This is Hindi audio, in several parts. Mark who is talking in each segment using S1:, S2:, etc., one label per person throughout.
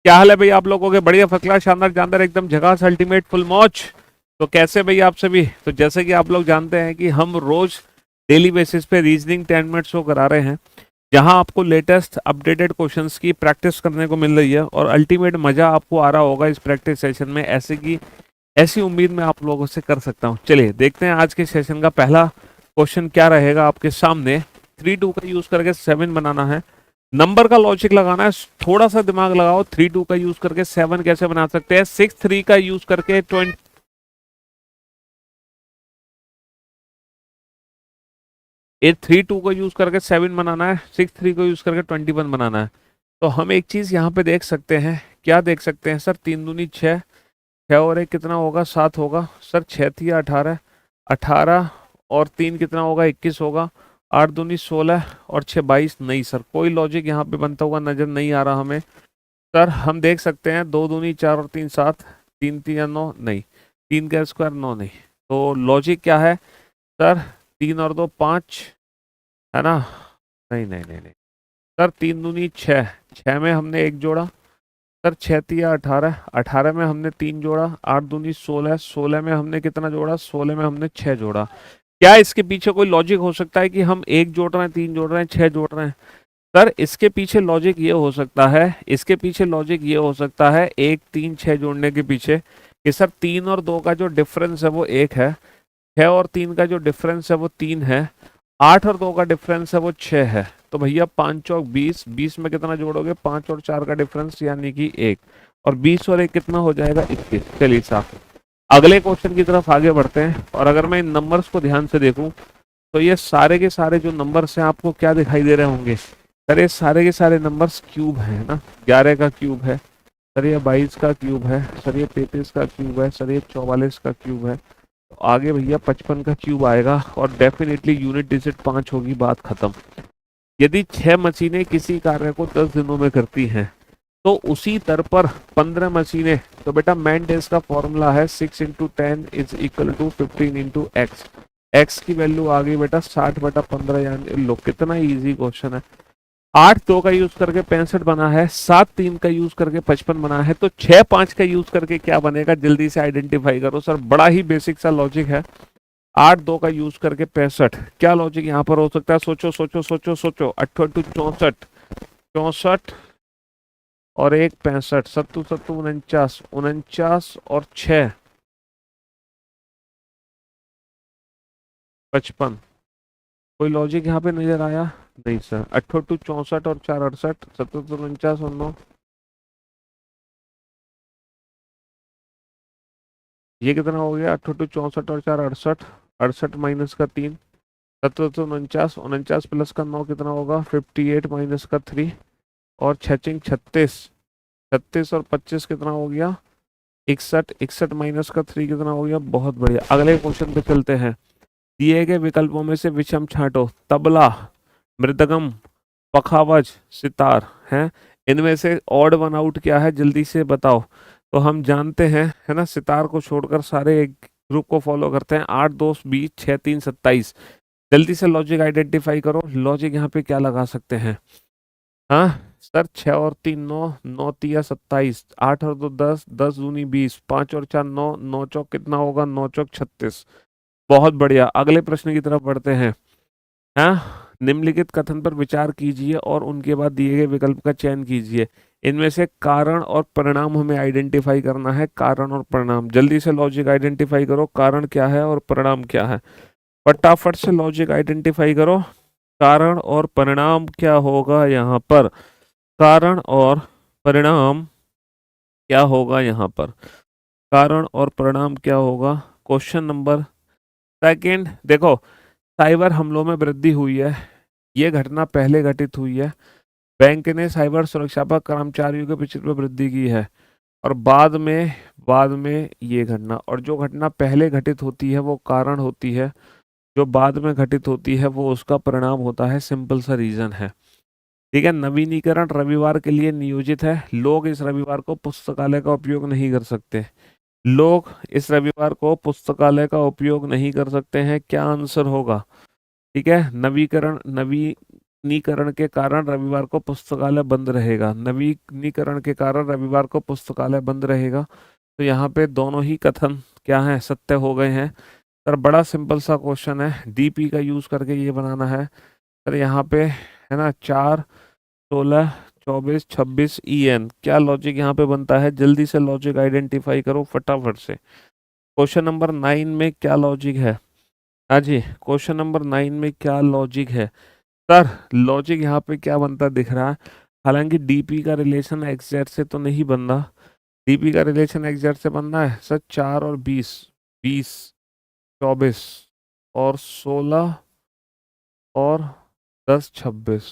S1: क्या हाल है भाई आप लोगों के? बढ़िया, फर्स्ट क्लास, शानदार जानदार, एकदम झकास, अल्टीमेट, फुल मौज। तो कैसे भाई आप सभी? तो जैसे कि आप लोग जानते हैं कि हम रोज डेली बेसिस पे रीजनिंग 10 मिनट शो करा रहे हैं, जहां आपको लेटेस्ट अपडेटेड क्वेश्चंस की प्रैक्टिस करने को मिल रही है और अल्टीमेट मजा आपको आ रहा होगा इस प्रैक्टिस सेशन में। ऐसे की ऐसी उम्मीद मैं आप लोगों से कर सकता हूँ। चलिए देखते हैं आज के सेशन का पहला क्वेश्चन क्या रहेगा आपके सामने। 3 2 का यूज करके 7 बनाना है, नंबर का लॉजिक लगाना है। थोड़ा सा दिमाग लगाओ, 3 2 का यूज करके 7 कैसे बना सकते हैं, 6 3 का यूज करके 20, 3 2 को यूज करके 7 बनाना है, 6 3 को यूज करके 21 बनाना है। तो हम एक चीज यहाँ पे देख सकते हैं, क्या देख सकते हैं सर? 3 दूनी 6, 6 और 1 कितना होगा? 7 होगा सर। 6 3 18, 18 और 3 कितना होगा? 21 होगा। 8 दूनी 16 और 6 22। नहीं सर, कोई लॉजिक यहाँ पे बनता हुआ नजर नहीं आ रहा हमें। सर हम देख सकते हैं 2 दूनी 4 और 3 7, 3 3 9, नहीं, 3 का स्क्वायर 9 नहीं। तो लॉजिक क्या है सर? 3 और 2 5, है ना? नहीं नहीं नहीं नहीं सर, 3 दूनी 6, 6 में हमने 1 जोड़ा सर। 6 3 18, 18 में हमने 3 जोड़ा। 8 दूनी 16, 16 में हमने कितना जोड़ा? 16 में हमने 6 जोड़ा। क्या इसके पीछे कोई लॉजिक हो सकता है कि हम 1 जोड़ रहे हैं, 3 जोड़ रहे हैं, 6 जोड़ रहे हैं? सर इसके पीछे लॉजिक ये हो सकता है, इसके पीछे लॉजिक ये हो सकता है 1 3 6 जोड़ने के पीछे कि सर 3 और 2 का जो डिफरेंस है वो 1 है, 6 और 3 का जो डिफरेंस है वो 3 है, 8 और 2 का डिफरेंस है वो 6 है। तो भैया 5 चौक 20, 20 में कितना जोड़ोगे? 5 और 4 का डिफरेंस यानी कि 1, और 20 और 1 कितना हो जाएगा? 21। चलिए साहब अगले क्वेश्चन की तरफ आगे बढ़ते हैं। और अगर मैं इन नंबर्स को ध्यान से देखूं तो ये सारे के सारे जो नंबर्स हैं आपको क्या दिखाई दे रहे होंगे सर? ये सारे के सारे नंबर्स क्यूब है ना। 11 का क्यूब है सर, ये 22 का क्यूब है सर, ये 33 का क्यूब है सर, ये 44 का क्यूब है। तो आगे भैया 55 का क्यूब आएगा और डेफिनेटली यूनिट डिजिट 5 होगी, बात खत्म। यदि 6 मशीनें किसी कार्य को 10 दिनों में करती हैं तो उसी दर पर 15 मशीनें, तो बेटा मैन डेज का फॉर्मूला है 6 × 10 is equal to 15 × x। x की वैल्यू आ गई बेटा 60/15, यानी लो कितना इजी क्वेश्चन है। 8 2 का यूज करके 65 बना है, 7 3 का यूज करके 55 बना है, तो 6 5 का यूज करके क्या बनेगा? जल्दी से आइडेंटिफाई करो सर, बड़ा ही बेसिक सा लॉजिक है। 8 2 का यूज करके 65, क्या लॉजिक यहाँ पर हो सकता है? सोचो सोचो सोचो सोचो। 8 8 64, 64 और 1 65, 7 7 49, 49 और 6 55। कोई लॉजिक यहाँ पे नजर आया? नहीं सर। 8 8 64 और 4 68, 7 49 और 9, ये कितना हो गया? 8 8 64 और 4 68, 68 माइनस का 3, 7 49, 49 प्लस का 9 कितना होगा? 58 माइनस का 3, और 6 36, 36 और 25 कितना हो गया? 61, 61 माइनस का 3 कितना हो गया? बहुत बढ़िया। अगले क्वेश्चन पे चलते हैं। दिए गए विकल्पों में से विषम छांटो। तबला, मृदगम, पखावज, सितार हैं, इनमें से ऑड वन आउट क्या है? जल्दी से बताओ। तो हम जानते हैं, है ना, सितार को छोड़कर सारे एक ग्रुप को फॉलो करते हैं। 8 2 20, 6 3 27। जल्दी से लॉजिक आइडेंटिफाई करो। लॉजिक यहाँ पे क्या लगा सकते हैं? हाँ सर, 6 और 3 9, 9 3 27, 8 और 2 10, 10 दूनी 20, 5 और 4 9, 9 चौक कितना होगा? 9 चौक 36। बहुत बढ़िया। अगले प्रश्न की तरफ बढ़ते हैं। हाँ, निम्नलिखित कथन पर विचार कीजिए और उनके बाद दिए गए विकल्प का चयन कीजिए। इनमें से कारण और परिणाम हमें आइडेंटिफाई करना है। कारण और परिणाम, जल्दी से लॉजिक आइडेंटिफाई करो। कारण क्या है और परिणाम क्या है? फटाफट से लॉजिक आइडेंटिफाई करो। कारण और परिणाम क्या होगा यहाँ पर? कारण और परिणाम क्या होगा यहाँ पर? कारण और परिणाम क्या होगा? क्वेश्चन नंबर सेकंड देखो। साइबर हमलों में वृद्धि हुई है, ये घटना पहले घटित हुई है। बैंक ने साइबर सुरक्षा पर कर्मचारियों के पिछले में वृद्धि की है, और बाद में ये घटना, और जो घटना पहले घटित होती है वो कारण होती है, जो बाद में घटित होती है वो उसका परिणाम होता है। सिंपल सा रीजन है। ठीक है। नवीनीकरण रविवार के लिए नियोजित है। लोग इस रविवार को पुस्तकालय का उपयोग नहीं कर सकते। लोग इस रविवार को पुस्तकालय का उपयोग नहीं कर सकते हैं। क्या आंसर होगा? ठीक है। नवीकरण नवीनीकरण के कारण रविवार को पुस्तकालय बंद रहेगा। नवीनीकरण के कारण रविवार को पुस्तकालय बंद रहेगा। तो यहाँ पे दोनों ही कथन क्या है, सत्य हो गए हैं। सर बड़ा सिंपल सा क्वेश्चन है, डीपी का यूज करके ये बनाना है। सर यहाँ पे है ना 4, 16, 24, 26 EN, क्या लॉजिक यहाँ पे बनता है? जल्दी से लॉजिक आइडेंटिफाई करो फटाफट से। क्वेश्चन नंबर 9 में क्या लॉजिक है? हाँ जी, क्वेश्चन नंबर 9 में क्या लॉजिक है? सर लॉजिक यहाँ पे क्या बनता दिख रहा है? हालांकि डीपी का रिलेशन एग्जैक्ट से तो नहीं बन रहा। डीपी का रिलेशन एग्जैक्ट से बनना है सर 4 और 20, 20, 24 और 16 और 10, 26।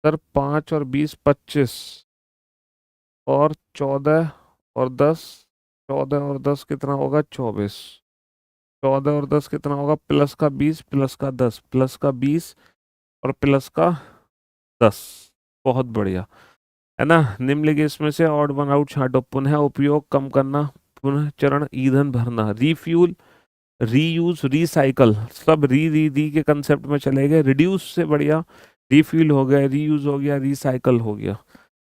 S1: सर 5 और 20, 25 और 14 और 10, 14 और 10 कितना होगा? 24। 14 और 10 कितना होगा? प्लस का 20 प्लस का 10 प्लस का 20 और प्लस का 10। बहुत बढ़िया, है ना। निम्नलिखित इसमें से ऑड वन आउट छांटो। पुनः उपयोग कम करना, पुनः चरण ईंधन भरना, रीफ्यूल, रीयूज, रिसाइकल, सब री री री के कंसेप्ट में चले गए। रिड्यूस से बढ़िया रीफ्यूल हो गया, रीयूज हो गया, रिसाइकल हो गया,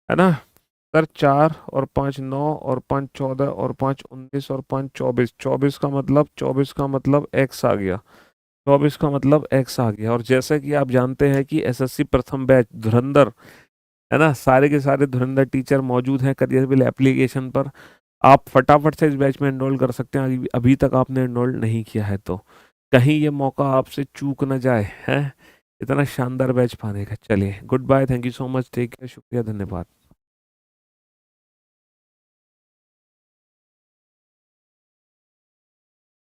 S1: है ना। सर 4 और 5 9 और 5 14 और 5 19 और 5 24, 24 का मतलब एक्स आ गया। 24 का मतलब एक्स आ गया। और जैसा कि आप जानते हैं कि एसएससी प्रथम बैच धुरंधर, है ना, सारे के सारे धुरंधर टीचर मौजूद हैं करियरबिल एप्लीकेशन पर। आप फटाफट से इस बैच में एनरोल कर सकते हैं अभी तक आपने एनरोल नहीं किया है तो। कहीं ये मौका आपसे चूक ना जाए, है इतना शानदार बैच पाने का। चलिए goodbye, thank you so much, take care, शुक्रिया, धन्यवाद।